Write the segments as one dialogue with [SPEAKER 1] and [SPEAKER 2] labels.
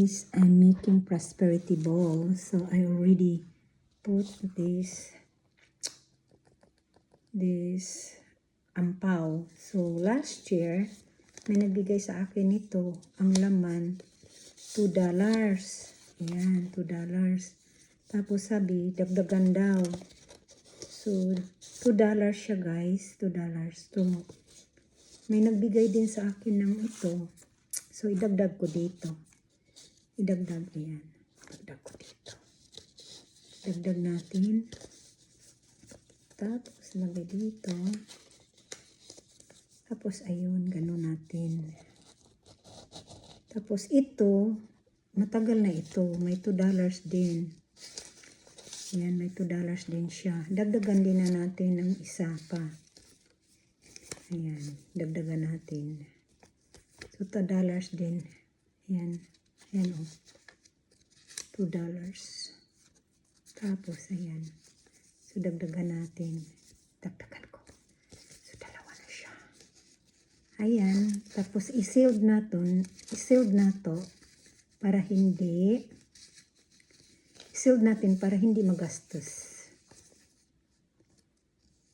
[SPEAKER 1] guys, I'm making prosperity ball. So I already put this ampaw. So last year, may nagbigay sa akin nito. Ang laman, $2. Ayan, $2. Tapos sabi, dagdagan daw. So, $2 siya guys. $2. So, may nagbigay din sa akin ng ito. So, idagdag ko dito. Idagdag yan. Idagdag ko dito. Dagdag natin. Tapos, lagay dito. Tapos, ayun, ganun natin. Tapos, ito, matagal na ito. May $2 din. Yan, may $2 din siya. Dagdagan din na natin ng isa pa. Ayan, dagdagan natin. So, $2 din. Ayan. Ayan o. $2. Tapos, ayan. So, dagdagan natin. Dagdagan ko. So, dalawa na siya. Ayan. Tapos, i-sealed na to para hindi i-sealed natin para hindi magastos.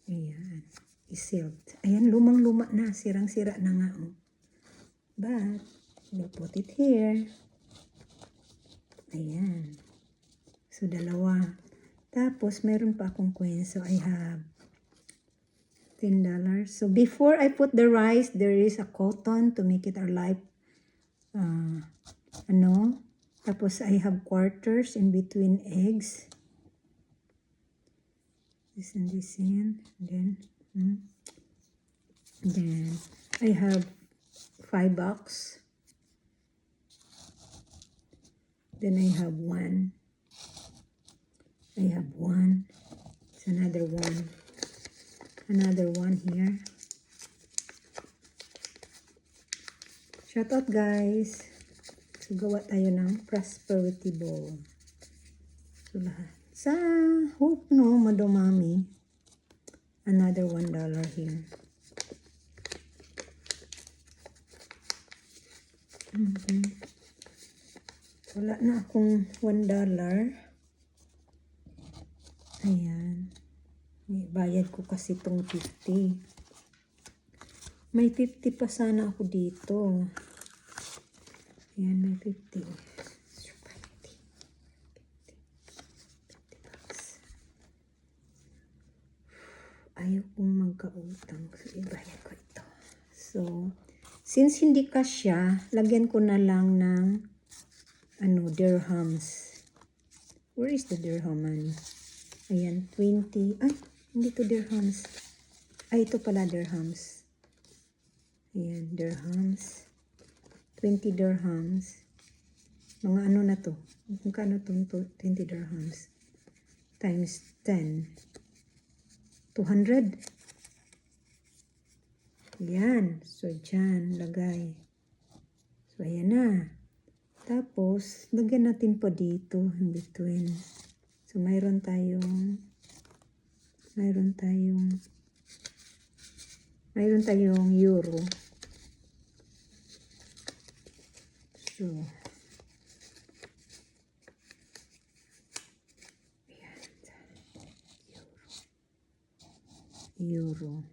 [SPEAKER 1] Ayan. I-sealed. Ayan, lumang-luma na. Sirang-sira na nga. Oh. But, we'll put it here. Ayan. So, dalawa. Tapos, meron pa akong coin. So, I have $10. So, before I put the rice, there is a cotton to make it alive. Tapos, I have quarters in between eggs. This and this in. And then, I have $5. Then I have one. I have one. It's another one. Another one here. Shout out guys. So gawa tayo ng prosperity ball. So lahat. Sa hope no, madumami. Another $1 here. Wala na akong $1. Ayan. Bayad ko kasi itong 50. May 50 pa sana ako dito. Ayan, may 50. Ayaw kong magkautang. So, ibayad ko ito. So, since hindi kasya, lagyan ko na lang ng dirhams. Where is the dirham money? Ayan, 20. Ay, hindi to dirhams. Ay, ito pala dirhams. Ayan, dirhams. 20 dirhams. Mga ano na to? Magkano to? 20 dirhams. Times 10. 200. Ayan. So, dyan, lagay. So, ayan na. Tapos, lagyan natin pa dito, in between. So, mayroon tayong euro. So, ayan. Euro.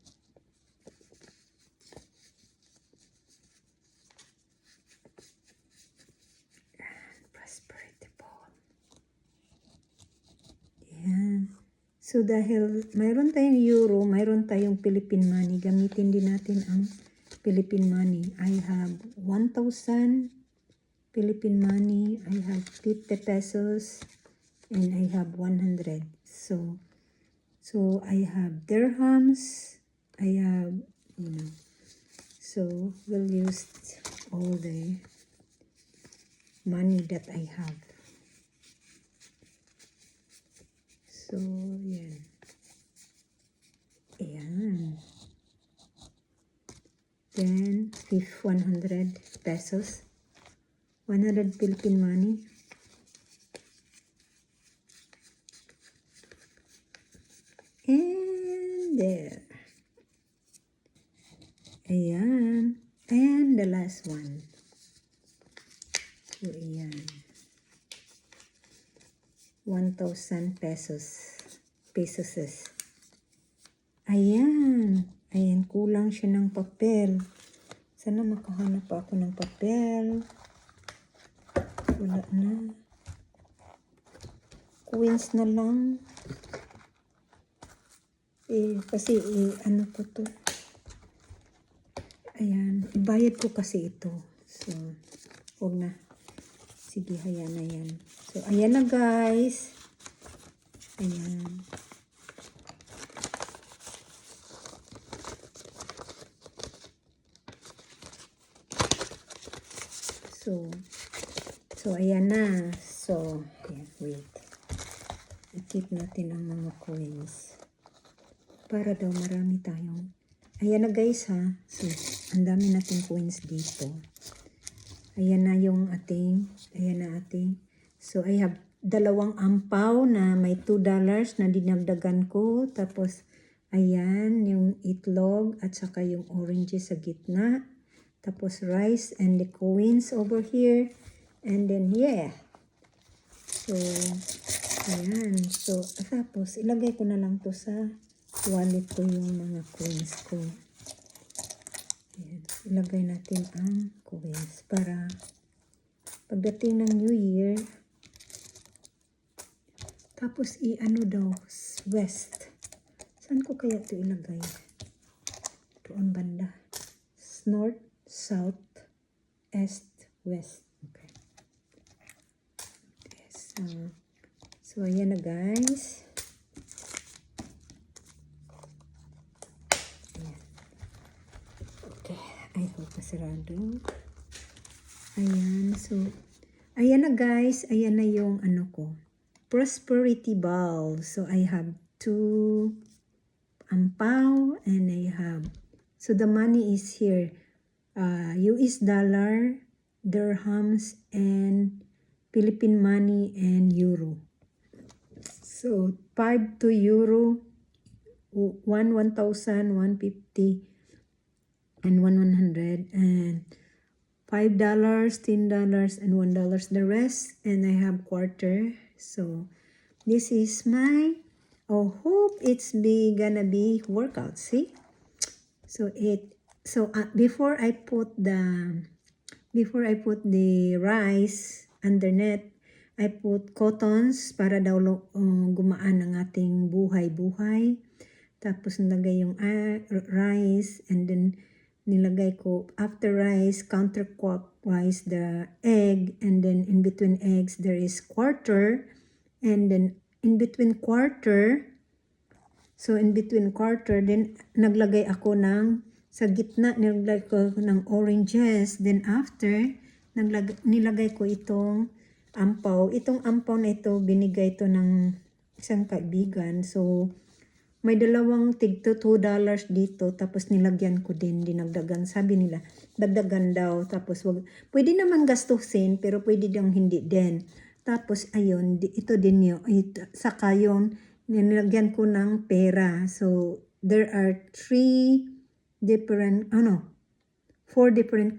[SPEAKER 1] So, dahil mayroon tayong euro, mayroon tayong Philippine money, gamitin din natin ang Philippine money. I have 1,000 Philippine money, I have 50 pesos, and I have 100. So I have dirhams, I have, so we'll use all the money that I have. So, yan. Ayan. Then, 100 pesos. 100 Philippine money. And there. Ayan. And the last one. So, ayan. Ayan. 1,000 pesos. Pesos. Ayan. Ayan, kulang siya ng papel. Sana makahanap pa ako ng papel. Wala na. Coins na lang. Kasi ano po to. Ayan, ibayad ko kasi ito. So, huwag na. Sige, ayan na yan. So, ayan na guys. Ayan. So, ayan na. So, ayan, wait. I-keep natin ang mga coins. Para daw marami tayong. Ayan na guys ha. So, ang dami nating coins dito. Ayan na yung ating. Ayan na ating. So, I have dalawang ampaw na may $2 na dinagdagan ko. Tapos, ayan, yung itlog at saka yung oranges sa gitna. Tapos rice and the coins over here. And then, yeah. So, ayan. So, tapos, ilagay ko na lang to sa wallet ko yung mga coins ko. Ayan. Ilagay natin ang coins para pagdating ng New Year. Tapos, i-ano daw, west. Saan ko kaya ito ilagay? Doon banda. North, south, east, west. Okay. So ayan na guys. Ayan. Okay. I hope masarado. Ayan. So, ayan na guys. Ayan na yung ano ko. Prosperity ball. So, I have 2 ampaw and I have. So, the money is here. US dollar, dirhams, and Philippine money and euro. So, 5 to euro, 1,000, 150, and 100, and $5, $10, and $1 the rest, and I have quarter. So, this is my, hope it's gonna be workout, see? So, before I put the rice underneath, I put cottons para daw gumaan ang ating buhay-buhay. Tapos nilagay yung rice and then nilagay ko after rice counterclockwise the egg, and then in between eggs there is quarter, and then in between quarter then naglagay ako ng sa gitna, nilagay ko ng oranges. Then after, nilagay ko itong ampaw. Itong ampaw na ito, binigay ito ng isang kaibigan. So, may dalawang tig $2 dito. Tapos nilagyan ko din, dinagdagan. Sabi nila, dagdagan daw. Tapos, pwede naman gastusin, pero pwede dang hindi din. Tapos, ayun, ito din yun. Saka yun, nilagyan ko ng pera. So, there are 4 different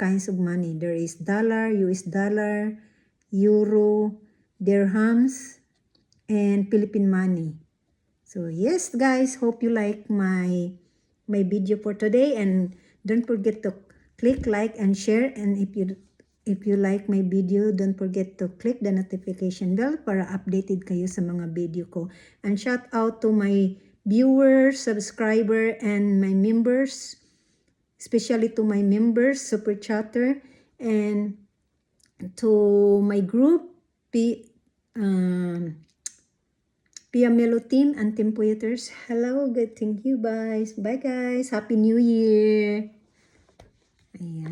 [SPEAKER 1] kinds of money. There is dollar, US dollar, euro, dirhams, and Philippine money. So yes guys, hope you like my video for today, and don't forget to click like and share, and if you like my video, don't forget to click the notification bell para updated kayo sa mga video ko. And shout out to my viewers, subscriber, and my members, especially to my members, Super Chatter, and to my group, Pia Melo team and Team Poeters. Hello, good, thank you guys. Bye guys, Happy New Year. Ayan.